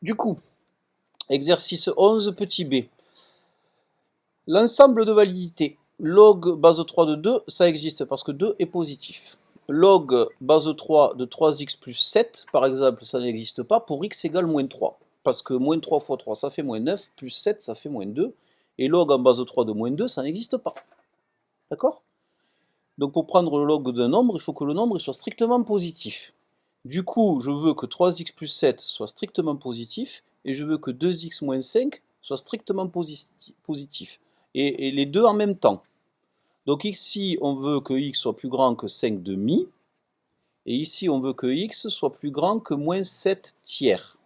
Du coup, exercice 11, petit b. L'ensemble de validité. Log base 3 de 2, ça existe parce que 2 est positif. Log base 3 de 3x plus 7, par exemple, ça n'existe pas pour x égale moins 3. Parce que moins 3 fois 3, ça fait moins 9, plus 7, ça fait moins 2. Et log en base 3 de moins 2, ça n'existe pas. D'accord? Donc pour prendre le log d'un nombre, il faut que le nombre soit strictement positif. Du coup, je veux que 3x plus 7 soit strictement positif, et je veux que 2x moins 5 soit strictement positif. Et les deux en même temps. Donc ici, on veut que x soit plus grand que 5 demi, et ici, on veut que x soit plus grand que moins 7 tiers.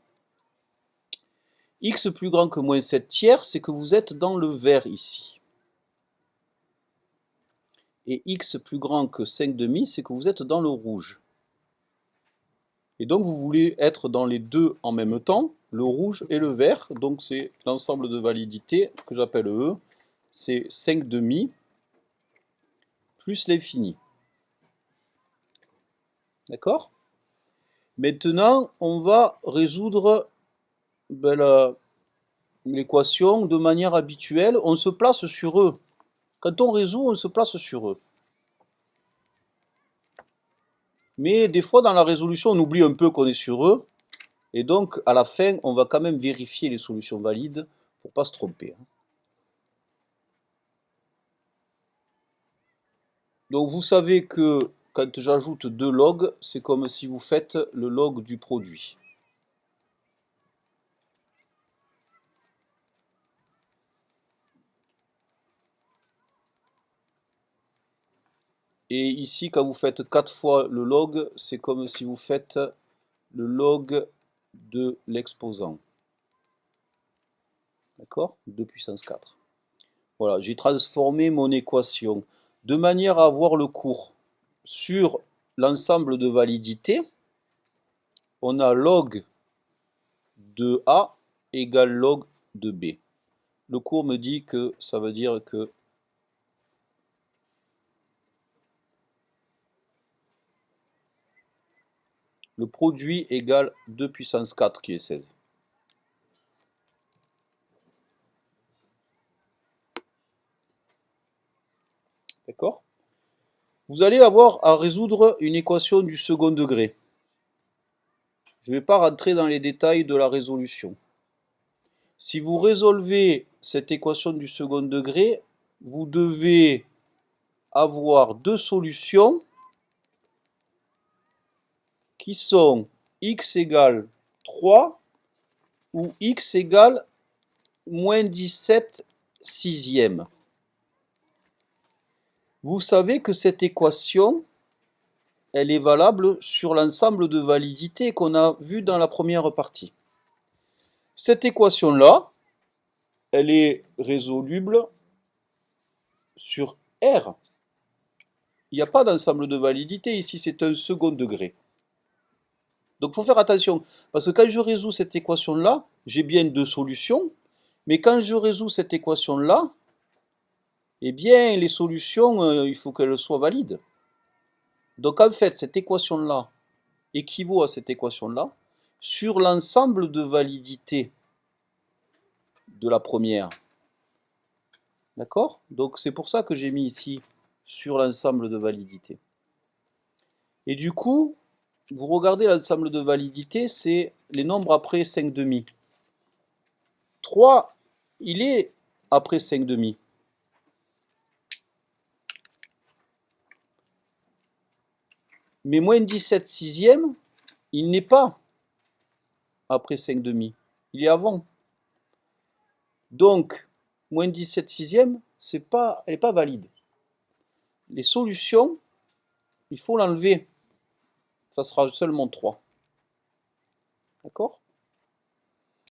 X plus grand que moins 7 tiers, c'est que vous êtes dans le vert ici. Et x plus grand que 5 demi, c'est que vous êtes dans le rouge. Et donc vous voulez être dans les deux en même temps, le rouge et le vert. Donc c'est l'ensemble de validité que j'appelle E. C'est 5 demi plus l'infini. D'accord? Maintenant, on va résoudre l'équation de manière habituelle. On se place sur E. Quand on résout, on se place sur E. Mais des fois, dans la résolution, on oublie un peu qu'on est sur E. Et donc, à la fin, on va quand même vérifier les solutions valides pour ne pas se tromper. Donc, vous savez que quand j'ajoute deux logs, c'est comme si vous faites le log du produit. Et ici, quand vous faites 4 fois le log, c'est comme si vous faites le log de l'exposant. D'accord? 2 puissance 4. Voilà, j'ai transformé mon équation de manière à avoir le cours sur l'ensemble de validité. On a log de A égale log de B. Le cours me dit que ça veut dire que le produit égale 2 puissance 4 qui est 16. D'accord? Vous allez avoir à résoudre une équation du second degré. Je ne vais pas rentrer dans les détails de la résolution. Si vous résolvez cette équation du second degré, vous devez avoir deux solutions qui sont x égale 3 ou x égale moins 17 sixièmes. Vous savez que cette équation, elle est valable sur l'ensemble de validité qu'on a vu dans la première partie. Cette équation-là, elle est résoluble sur R. Il n'y a pas d'ensemble de validité ici, c'est un second degré. Donc il faut faire attention, parce que quand je résous cette équation-là, j'ai bien deux solutions, mais quand je résous cette équation-là, eh bien les solutions, il faut qu'elles soient valides. Donc en fait, cette équation-là équivaut à cette équation-là sur l'ensemble de validité de la première. D'accord? Donc c'est pour ça que j'ai mis ici sur l'ensemble de validité. Et du coup, vous regardez l'ensemble de validité, c'est les nombres après 5 demi. 3, il est après 5 demi. Mais moins 17 sixièmes, il n'est pas après 5 demi. Il est avant. Donc, moins 17 sixièmes, elle n'est pas valide. Les solutions, il faut l'enlever. Ça sera seulement 3. D'accord?